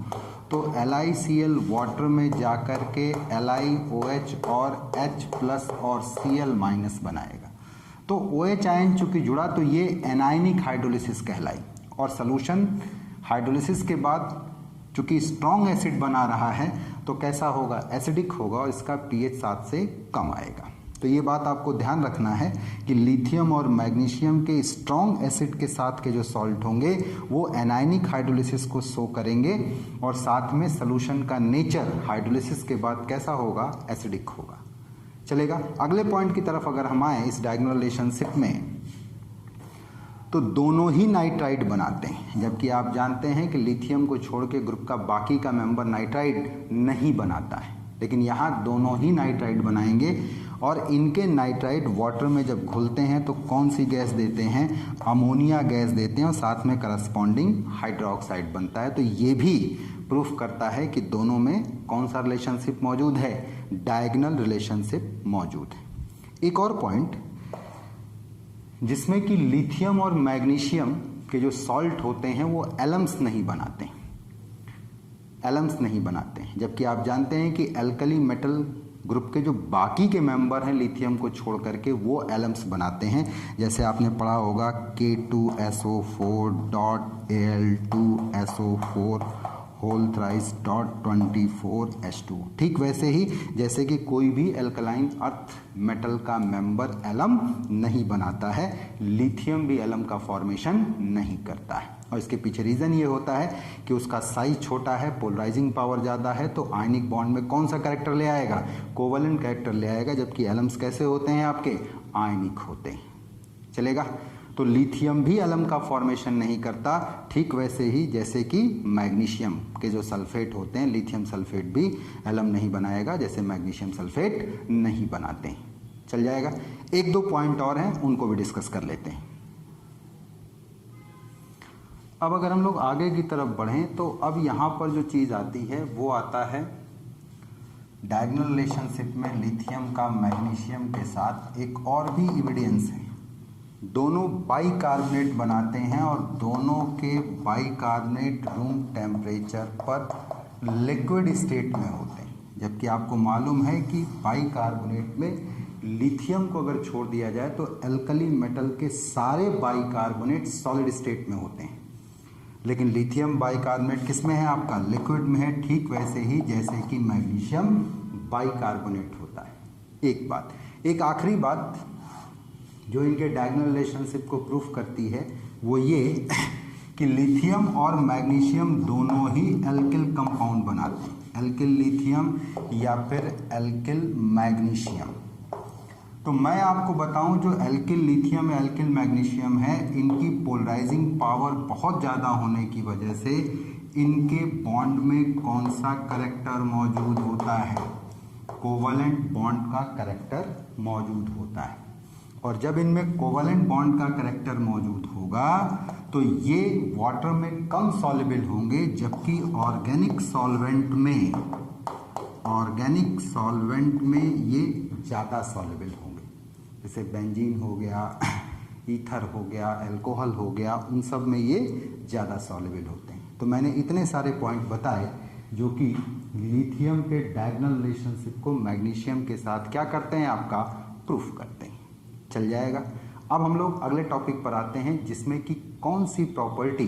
तो LiCl वाटर में जाकर के LiOH और H+ और Cl- बनाएगा। तो OH आयन चूंकि जुड़ा तो ये एनायनिक हाइड्रोलिसिस कहलाई, और सॉल्यूशन हाइड्रोलिसिस के बाद चूंकि स्ट्रॉन्ग एसिड बना रहा है तो कैसा होगा? एसिडिक होगा, और इसका pH 7 से कम आएगा। तो ये बात आपको ध्यान रखना है कि लिथियम और मैग्नीशियम के स्ट्रॉन्ग एसिड के साथ के जो सॉल्ट होंगे वो एनायनिक हाइड्रोलिसिस को शो करेंगे, और साथ में सॉल्यूशन का नेचर हाइड्रोलिसिस के बाद कैसा होगा? एसिडिक होगा। चलेगा, अगले पॉइंट की तरफ अगर हम आए इस डायगोनल रिलेशनशिप में, तो दोनों ही नाइट्राइड बनाते हैं, जबकि आप जानते हैं कि लिथियम को छोड़ के ग्रुप का बाकी का मेंबर नाइट्राइड नहीं बनाता है, लेकिन यहाँ दोनों ही नाइट्राइड बनाएंगे, और इनके नाइट्राइड वाटर में जब घुलते हैं तो कौन सी गैस देते हैं? अमोनिया गैस देते हैं, और साथ में करस्पॉन्डिंग हाइड्रोक्साइड बनता है। तो ये भी प्रूफ करता है कि दोनों में कौन सा रिलेशनशिप मौजूद है? डायगोनल रिलेशनशिप मौजूद है। एक और पॉइंट जिसमें कि लिथियम और मैग्नीशियम के जो सॉल्ट होते हैं वो एलम्स नहीं बनाते हैं, एलम्स नहीं बनाते हैं, जबकि आप जानते हैं कि एल्कली मेटल ग्रुप के जो बाकी के मेंबर हैं लिथियम को छोड़ करके वो एलम्स बनाते हैं। जैसे आपने पढ़ा होगा K2SO4 Al2SO4 whole thrice .24H2। ठीक वैसे ही जैसे कि कोई भी एल्कलाइन अर्थ मेटल का मेंबर एलम नहीं बनाता है, लिथियम भी एलम का फॉर्मेशन नहीं करता है, और इसके पीछे रीज़न ये होता है कि उसका साइज छोटा है, पोलराइजिंग पावर ज़्यादा है, तो आयनिक बॉन्ड में कौन सा कैरेक्टर ले आएगा? कोवलेंट कैरेक्टर ले आएगा, जबकि एलम्स कैसे होते हैं आपके? आयनिक होते हैं। चलेगा, तो लिथियम भी एलम का फॉर्मेशन नहीं करता, ठीक वैसे ही जैसे कि मैग्नीशियम के जो सल्फेट होते हैं, लिथियम सल्फेट भी एलम नहीं बनाएगा, जैसे मैग्नीशियम सल्फेट नहीं बनाते हैं। चल जाएगा, एक दो पॉइंट और हैं उनको भी डिस्कस कर लेते हैं। अब अगर हम लोग आगे की तरफ बढ़ें तो अब यहाँ पर जो चीज़ आती है वो आता है डायगोनल रिलेशनशिप में लिथियम का मैग्नीशियम के साथ एक और भी एविडेंस है। दोनों बाइकार्बोनेट बनाते हैं, और दोनों के बाइकार्बोनेट रूम टेम्परेचर पर लिक्विड स्टेट में होते हैं, जबकि आपको मालूम है कि बाइकार्बोनेट में लिथियम को अगर छोड़ दिया जाए तो एल्कली मेटल के सारे बाइकार्बोनेट सॉलिड स्टेट में होते हैं, लेकिन लिथियम बाइकार्बोनेट किस में है? आपका लिक्विड में है, ठीक वैसे ही जैसे कि मैग्नीशियम बाइकार्बोनेट होता है। एक बात, एक आखिरी बात जो इनके डायगोनल रिलेशनशिप को प्रूफ करती है वो ये कि लिथियम और मैग्नीशियम दोनों ही एल्किल कंपाउंड बनाते हैं, एल्किल लिथियम या फिर एल्किल मैग्नीशियम। तो मैं आपको बताऊं जो एल्किल लिथियम या एल्किल मैग्नीशियम है, इनकी पोलराइजिंग पावर बहुत ज़्यादा होने की वजह से इनके बॉन्ड में कौन सा करैक्टर मौजूद होता है? कोवलेंट बॉन्ड का करैक्टर मौजूद होता है। और जब इनमें कोवलेंट बॉन्ड का करैक्टर मौजूद होगा तो ये वाटर में कम सॉल्युबल होंगे, जबकि ऑर्गेनिक सॉल्वेंट में ये ज़्यादा सॉल्युबल होंगे। जैसे बेंजीन हो गया, ईथर हो गया, अल्कोहल हो गया, उन सब में ये ज़्यादा सॉल्युबल होते हैं। तो मैंने इतने सारे पॉइंट बताए जो कि लिथियम के डायगोनल रिलेशनशिप को मैग्नीशियम के साथ क्या करते हैं, आपका प्रूफ करते हैं। चल जाएगा। अब हम लोग अगले टॉपिक पर आते हैं, जिसमें कि कौन सी प्रॉपर्टी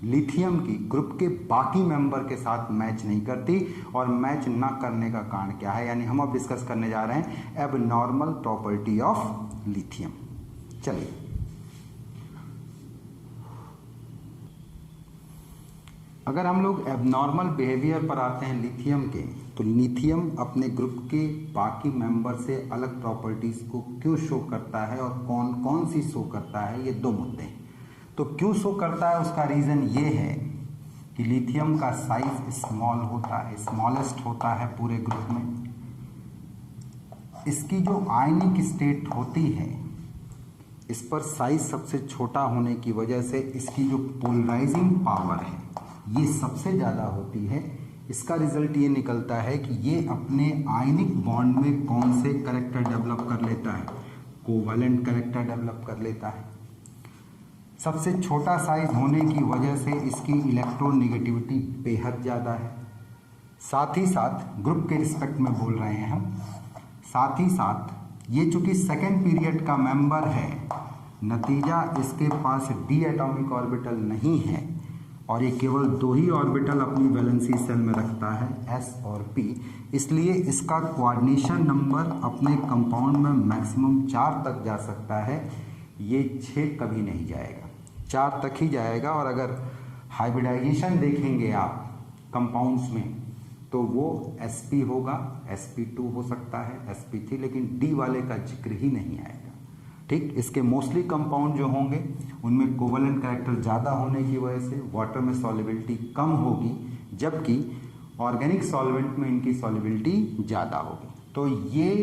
लिथियम की ग्रुप के बाकी मेंबर के साथ मैच नहीं करती और मैच ना करने का कारण क्या है। यानी हम अब डिस्कस करने जा रहे हैं एबनॉर्मल प्रॉपर्टी ऑफ लिथियम। चलिए, अगर हम लोग एबनॉर्मल बिहेवियर पर आते हैं लिथियम के, तो लिथियम अपने ग्रुप के बाकी मेंबर से अलग प्रॉपर्टीज को क्यों शो करता है और कौन कौन सी शो करता है, ये दो मुद्दे हैं। तो क्यों शो करता है, उसका रीज़न ये है कि लिथियम का साइज स्मॉल होता है, स्मॉलेस्ट होता है पूरे ग्रुप में। इसकी जो आयनिक स्टेट होती है, इस पर साइज सबसे छोटा होने की वजह से इसकी जो पोलराइजिंग पावर है ये सबसे ज़्यादा होती है। इसका रिजल्ट ये निकलता है कि ये अपने आयनिक बॉन्ड में कौन से करैक्टर डेवलप कर लेता है, कोवलेंट करैक्टर डेवलप कर लेता है। सबसे छोटा साइज होने की वजह से इसकी इलेक्ट्रोनेगेटिविटी बेहद ज़्यादा है। साथ ही साथ ग्रुप के रिस्पेक्ट में बोल रहे हैं हम, साथ ही साथ ये चूंकि सेकेंड पीरियड का मेंबर है, नतीजा इसके पास डी एटॉमिक ऑर्बिटल नहीं है और ये केवल दो ही ऑर्बिटल अपनी वैलेंसी सेल में रखता है, एस और पी। इसलिए इसका कोऑर्डिनेशन नंबर अपने कंपाउंड में मैक्सिमम 4 तक जा सकता है, ये 6 कभी नहीं जाएगा, 4 तक ही जाएगा। और अगर हाइब्रिडाइजेशन देखेंगे आप कंपाउंड्स में तो वो sp होगा, sp2 हो सकता है, sp3, लेकिन डी वाले का जिक्र ही नहीं आएगा। ठीक, इसके मोस्टली कंपाउंड जो होंगे उनमें कोवलेंट कैरेक्टर ज़्यादा होने की वजह से वाटर में सॉल्युबिलिटी कम होगी, जबकि ऑर्गेनिक सॉल्वेंट में इनकी सॉल्युबिलिटी ज़्यादा होगी। तो ये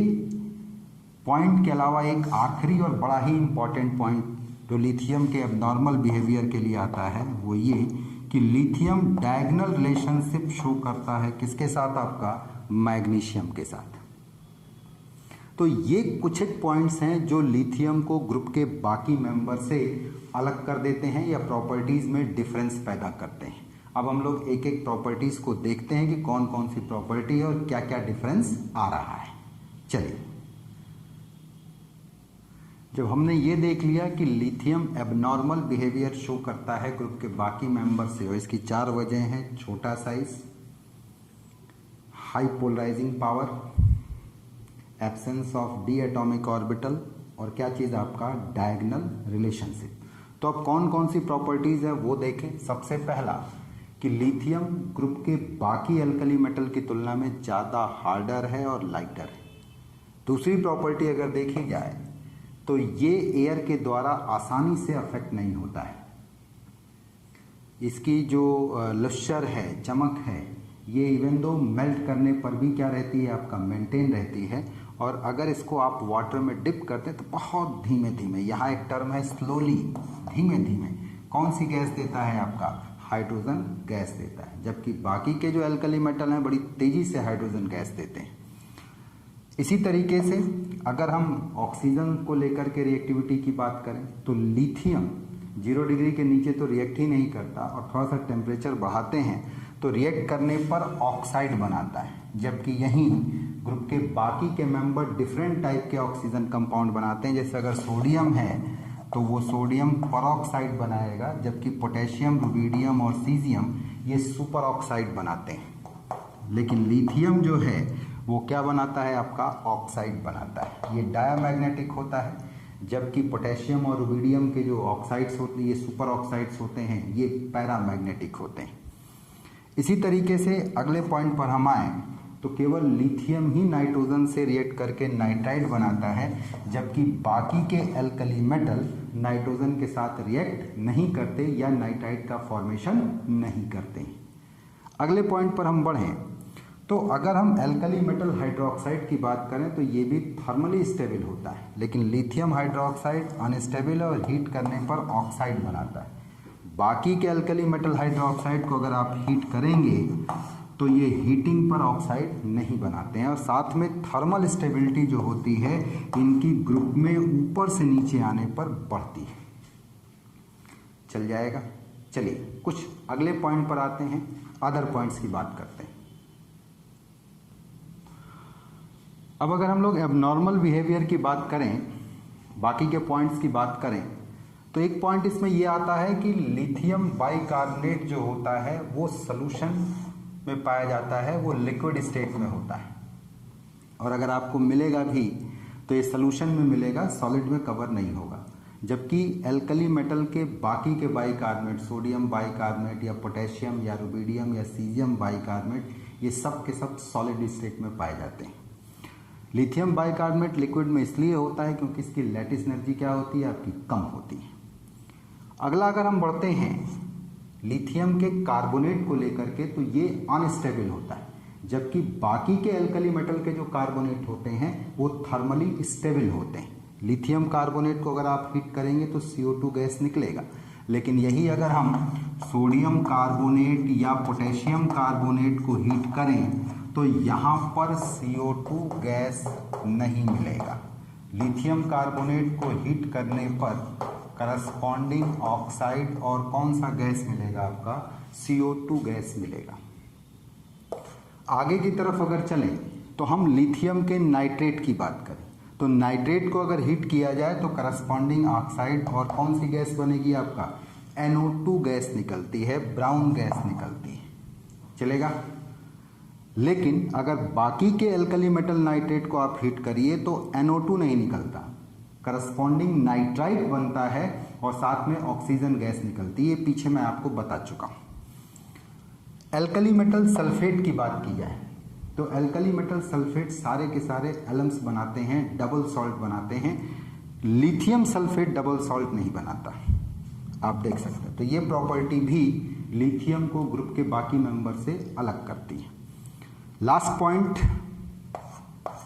पॉइंट के अलावा एक आखिरी और बड़ा ही इम्पॉर्टेंट पॉइंट जो लिथियम के एबनॉर्मल बिहेवियर के लिए आता है वो ये कि लिथियम डायगोनल रिलेशनशिप शो करता है किसके साथ, आपका मैग्नीशियम के साथ। तो ये कुछ एक पॉइंट्स हैं जो लिथियम को ग्रुप के बाकी मेंबर से अलग कर देते हैं या प्रॉपर्टीज़ में डिफरेंस पैदा करते हैं। अब हम लोग एक एक प्रॉपर्टीज़ को देखते हैं कि कौन कौन सी प्रॉपर्टी है और क्या क्या डिफरेंस आ रहा है। चलिए, जब हमने ये देख लिया कि लिथियम एबनॉर्मल बिहेवियर शो करता है ग्रुप के बाकी मेंबर से, और इसकी 4 वजह हैं: छोटा size, high polarising power, absence of d atomic orbital, और क्या चीज़, आपका डायगोनल रिलेशनशिप। तो अब कौन कौन सी प्रॉपर्टीज़ है वो देखें। सबसे पहला कि लिथियम ग्रुप के बाकी अल्कली मेटल की तुलना में ज़्यादा हार्डर है और लाइटर है। दूसरी प्रॉपर्टी अगर देखी जाए तो ये एयर के द्वारा आसानी से अफेक्ट नहीं होता है। इसकी जो लश्चर है, चमक है, ये इवन दो मेल्ट करने पर भी क्या रहती है, आपका मेंटेन रहती है। और अगर इसको आप वाटर में डिप करते हैं तो बहुत धीमे धीमे, यहाँ एक टर्म है स्लोली, धीमे धीमे, कौन सी गैस देता है, आपका हाइड्रोजन गैस देता है, जबकि बाकी के जो एल्कली मेटल हैं बड़ी तेज़ी से हाइड्रोजन गैस देते हैं। इसी तरीके से अगर हम ऑक्सीजन को लेकर के रिएक्टिविटी की बात करें तो लिथियम 0 डिग्री के नीचे तो रिएक्ट ही नहीं करता, और थोड़ा सा टेम्परेचर बढ़ाते हैं तो रिएक्ट करने पर ऑक्साइड बनाता है, जबकि यहीं ग्रुप के बाकी के मेंबर डिफरेंट टाइप के ऑक्सीजन कंपाउंड बनाते हैं। जैसे अगर सोडियम है तो वो सोडियम परऑक्साइड बनाएगा, जबकि पोटेशियम, रुबिडियम और सीजियम ये सुपर ऑक्साइड बनाते हैं। लेकिन लिथियम जो है वो क्या बनाता है, आपका ऑक्साइड बनाता है, ये डायामैग्नेटिक होता है, जबकि पोटेशियम और रुबिडियम के जो ऑक्साइड्स होते हैं, ये सुपर ऑक्साइड्स होते हैं, ये पैरामैग्नेटिक होते हैं। इसी तरीके से अगले पॉइंट पर हम आए तो केवल लिथियम ही नाइट्रोजन से रिएक्ट करके नाइट्राइड बनाता है, जबकि बाकी के एल्कली मेटल नाइट्रोजन के साथ रिएक्ट नहीं करते या नाइट्राइड का फॉर्मेशन नहीं करते। अगले पॉइंट पर हम बढ़ें तो अगर हम एल्कली मेटल हाइड्रोक्साइड की बात करें तो ये भी थर्मली स्टेबल होता है, लेकिन लिथियम हाइड्रोक्साइड अनस्टेबल और हीट करने पर ऑक्साइड बनाता है। बाकी के एल्कली मेटल हाइड्रोक्साइड को अगर आप हीट करेंगे तो ये हीटिंग पर ऑक्साइड नहीं बनाते हैं, और साथ में थर्मल स्टेबिलिटी जो होती है इनकी ग्रुप में ऊपर से नीचे आने पर बढ़ती है। चल जाएगा। चलिए कुछ अगले पॉइंट पर आते हैं, अदर पॉइंट्स की बात करते हैं। अब अगर हम लोग एबनॉर्मल बिहेवियर की बात करें, बाकी के पॉइंट्स की बात करें, तो एक पॉइंट इसमें यह आता है कि लिथियम बाइकार्बोनेट जो होता है वो सॉल्यूशन में पाया जाता है, वो लिक्विड स्टेट में होता है, और अगर आपको मिलेगा भी तो ये सॉल्यूशन में मिलेगा, सॉलिड में कवर नहीं होगा। जबकि एल्कली मेटल के बाकी के बाइकार्बोनेट, सोडियम बाइकार्बोनेट या पोटेशियम या रुबिडियम या सीजियम बाइकार्बोनेट, ये सब के सब सॉलिड स्टेट में पाए जाते हैं। लिथियम बाइकार्बोनेट लिक्विड में इसलिए होता है क्योंकि इसकी लैटिस एनर्जी क्या होती है, आपकी कम होती है। अगला अगर हम बढ़ते हैं लिथियम के कार्बोनेट को लेकर के, तो ये अनस्टेबल होता है, जबकि बाकी के एल्कली मेटल के जो कार्बोनेट होते हैं वो थर्मली स्टेबल होते हैं। लिथियम कार्बोनेट को अगर आप हीट करेंगे तो CO2 गैस निकलेगा, लेकिन यही अगर हम सोडियम कार्बोनेट या पोटेशियम कार्बोनेट को हीट करें तो यहाँ पर CO2 गैस नहीं मिलेगा। लिथियम कार्बोनेट को हीट करने पर करस्पॉन्डिंग ऑक्साइड और कौन सा गैस मिलेगा, आपका CO2 गैस मिलेगा। आगे की तरफ अगर चलें तो हम लिथियम के नाइट्रेट की बात करें तो नाइट्रेट को अगर हीट किया जाए तो करस्पॉन्डिंग ऑक्साइड और कौन सी गैस बनेगी, आपका NO2 गैस निकलती है, ब्राउन गैस निकलती है। चलेगा। लेकिन अगर बाकी के एल्कली मेटल नाइट्रेट को आप हीट करिए तो NO2 नहीं निकलता, करस्पॉन्डिंग नाइट्राइट बनता है और साथ में ऑक्सीजन गैस निकलती है। पीछे मैं आपको बता चुका हूं। एल्कली मेटल सल्फेट की बात की जाए तो एल्कली मेटल सल्फेट सारे के सारे एलम्स बनाते हैं, डबल सॉल्ट बनाते हैं। लिथियम सल्फेट डबल सॉल्ट नहीं बनाता, आप देख सकते हैं। तो ये प्रॉपर्टी भी लिथियम को ग्रुप के बाकी मेंबर से अलग करती है। लास्ट पॉइंट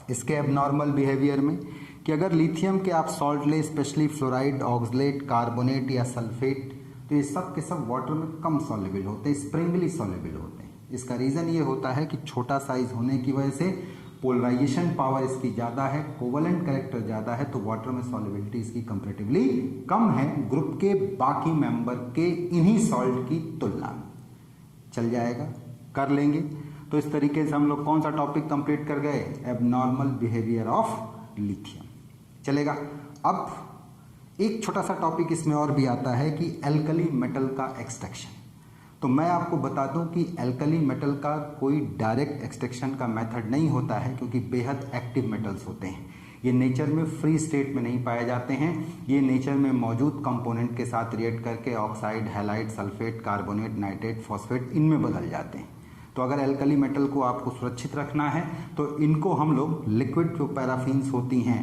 इसके एबनॉर्मल बिहेवियर में कि अगर लिथियम के आप सॉल्ट ले, स्पेशली फ्लोराइड, ऑक्सलेट, कार्बोनेट या सल्फेट, तो ये सब के सब वाटर में कम सॉल्युबल होते हैं, स्प्रिंगली सॉल्युबल होते हैं। इसका रीज़न ये होता है कि छोटा साइज होने की वजह से पोलराइजेशन पावर इसकी ज़्यादा है, कोवलेंट कैरेक्टर ज़्यादा है, तो वाटर में सॉल्युबिलिटी इसकी कंपैरेटिवली कम है ग्रुप के बाकी मेंबर के इन्हीं सॉल्ट की तुलना में। चल जाएगा, कर लेंगे। तो इस तरीके से हम लोग कौन सा टॉपिक कंप्लीट कर गए, एबनॉर्मल बिहेवियर ऑफ लिथियम। चलेगा। अब एक छोटा सा टॉपिक इसमें और भी आता है कि एल्कली मेटल का एक्सट्रैक्शन। तो मैं आपको बता दूं कि एल्कली मेटल का कोई डायरेक्ट एक्सट्रैक्शन का मेथड नहीं होता है, क्योंकि बेहद एक्टिव मेटल्स होते हैं। ये नेचर में फ्री स्टेट में नहीं पाए जाते हैं, ये नेचर में मौजूद कंपोनेंट के साथ रिएक्ट करके oxide, halide, sulphate, carbonate, nitrate, phosphate इनमें बदल जाते हैं। तो अगर एल्कली मेटल को आपको सुरक्षित रखना है तो इनको हम लोग लिक्विड जो पैराफिन्स होती हैं,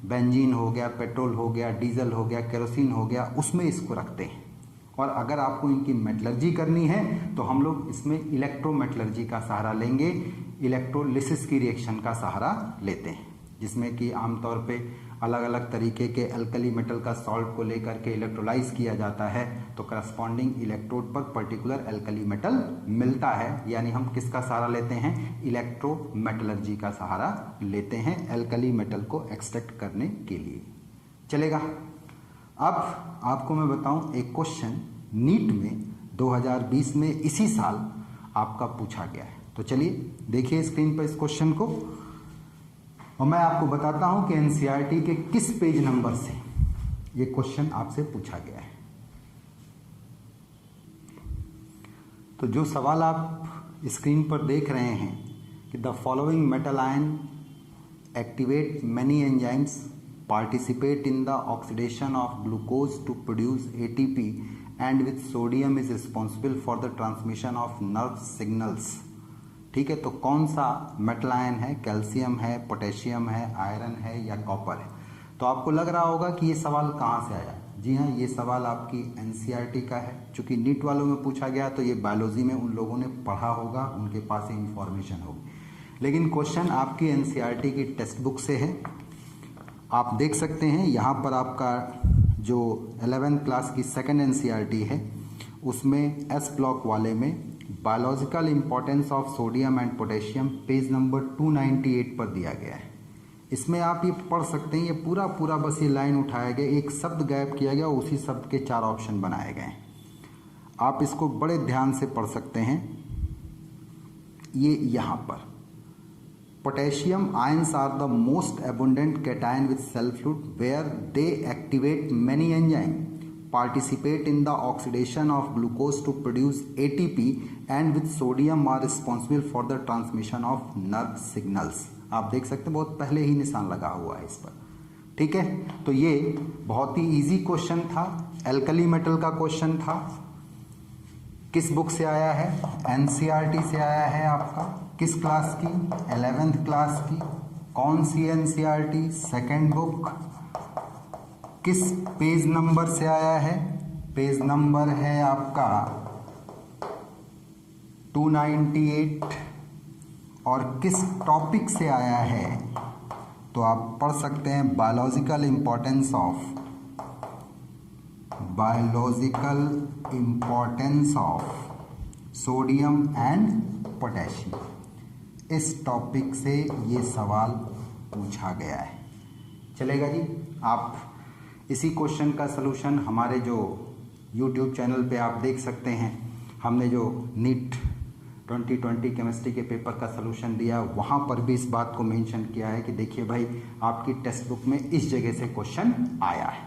बेंजीन हो गया, पेट्रोल हो गया, डीजल हो गया, केरोसिन हो गया, उसमें इसको रखते हैं। और अगर आपको इनकी मेटलर्जी करनी है तो हम लोग इसमें इलेक्ट्रोमेटलर्जी का सहारा लेंगे, इलेक्ट्रोलिसिस की रिएक्शन का सहारा लेते हैं, जिसमें कि आमतौर पे अलग अलग तरीके के एल्कली मेटल का सॉल्ट को लेकर के इलेक्ट्रोलाइज किया जाता है, तो करस्पॉन्डिंग इलेक्ट्रोड पर पर्टिकुलर एल्कली मेटल मिलता है। यानी हम किसका सहारा लेते हैं, इलेक्ट्रोमेटलर्जी का सहारा लेते हैं एल्कली मेटल को एक्सट्रैक्ट करने के लिए। चलेगा। अब आपको मैं बताऊं, एक क्वेश्चन नीट में 2020 में इसी साल आपका पूछा गया है। तो चलिए देखिए स्क्रीन पर इस क्वेश्चन को, और मैं आपको बताता हूं कि एनसीईआरटी के किस पेज नंबर से ये क्वेश्चन आपसे पूछा गया है। तो जो सवाल आप स्क्रीन पर देख रहे हैं कि the following metal ion activate many enzymes participate in the oxidation of glucose to produce ATP and with sodium is responsible for the transmission of nerve signals। ठीक है, तो कौन सा मेटल आयन है, कैल्शियम है, पोटेशियम है, iron है या कॉपर है। तो आपको लग रहा होगा कि ये सवाल कहाँ से आया। जी हाँ, ये सवाल आपकी एनसीईआरटी का है। चूँकि नीट वालों में पूछा गया तो ये बायोलॉजी में उन लोगों ने पढ़ा होगा, उनके पास ये इंफॉर्मेशन होगी, लेकिन क्वेश्चन आपकी एनसीईआरटी की टेक्स्ट बुक से है। आप देख सकते हैं यहाँ पर आपका जो 11th क्लास की सेकंड एनसीईआरटी है उसमें एस ब्लॉक वाले में biological importance of sodium and potassium page number 298 पर दिया गया है। इसमें आप ये पढ़ सकते हैं, ये पूरा बस ये लाइन उठाया गया, एक शब्द गायब किया गया, उसी शब्द के 4 ऑप्शन बनाए गए। आप इसको बड़े ध्यान से पढ़ सकते हैं। ये यहाँ पर potassium ions are the most abundant cation with cell fluid where they activate many enzymes, participate in the oxidation of glucose to produce ATP and with sodium are responsible for the transmission of nerve signals। आप देख सकते हैं बहुत पहले ही निशान लगा हुआ है इस पर। ठीक है, तो ये बहुत ही इजी क्वेश्चन था, एल्कली मेटल का क्वेश्चन था। किस बुक से आया है? एनसीईआरटी से आया है आपका। किस क्लास की? 11th क्लास की। कौन सी एनसीईआरटी? Second book. किस पेज नंबर से आया है? पेज नंबर है आपका 298। और किस टॉपिक से आया है? तो आप पढ़ सकते हैं biological importance of sodium and potassium. इस टॉपिक से ये सवाल पूछा गया है। चलेगा जी। आप इसी क्वेश्चन का सलूशन हमारे जो YouTube चैनल पे आप देख सकते हैं। हमने जो नीट 2020 केमिस्ट्री के पेपर का सलूशन दिया, वहाँ पर भी इस बात को मेंशन किया है कि देखिए भाई, आपकी टेक्स्ट बुक में इस जगह से क्वेश्चन आया है।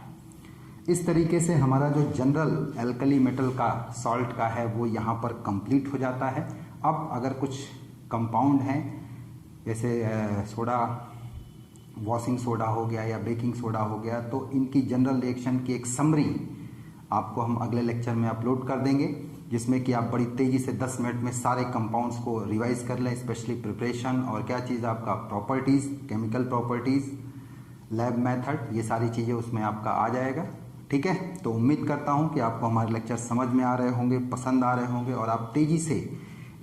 इस तरीके से हमारा जो जनरल एल्कली मेटल का सॉल्ट का है वो यहाँ पर कंप्लीट हो जाता है। अब अगर कुछ कंपाउंड हैं जैसे सोडा, वॉशिंग सोडा हो गया या बेकिंग सोडा हो गया, तो इनकी जनरल रिएक्शन की एक समरी आपको हम अगले लेक्चर में अपलोड कर देंगे, जिसमें कि आप बड़ी तेज़ी से 10 मिनट में सारे कंपाउंड्स को रिवाइज कर लें, स्पेशली प्रिपरेशन और क्या चीज़ आपका properties, chemical properties, lab method, ये सारी चीज़ें उसमें आपका आ जाएगा। ठीक है, तो उम्मीद करता हूँ कि आपको हमारे लेक्चर समझ में आ रहे होंगे, पसंद आ रहे होंगे और आप तेज़ी से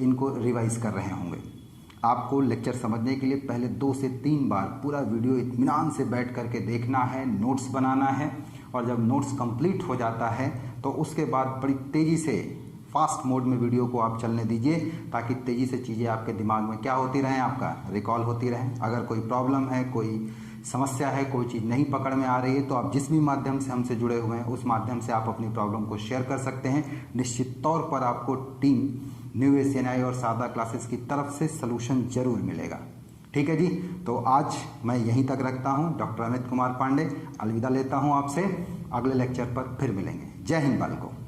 इनको रिवाइज कर रहे होंगे। आपको लेक्चर समझने के लिए पहले 2 से 3 बार पूरा वीडियो इत्मीनान से बैठ करके देखना है, नोट्स बनाना है, और जब नोट्स कंप्लीट हो जाता है तो उसके बाद बड़ी तेज़ी से फास्ट मोड में वीडियो को आप चलने दीजिए, ताकि तेज़ी से चीज़ें आपके दिमाग में क्या होती रहें, आपका रिकॉल होती रहें। अगर कोई प्रॉब्लम है, कोई समस्या है, कोई चीज़ नहीं पकड़ में आ रही है, तो आप जिस भी माध्यम से हमसे जुड़े हुए हैं उस माध्यम से आप अपनी प्रॉब्लम को शेयर कर सकते हैं। निश्चित तौर पर आपको टीम न्यू एशियन और सादा क्लासेस की तरफ से सलूशन जरूर मिलेगा। ठीक है जी, तो आज मैं यहीं तक रखता हूँ। डॉक्टर अमित कुमार पांडे अलविदा लेता हूँ आपसे। अगले लेक्चर पर फिर मिलेंगे। जय हिंद बालकों।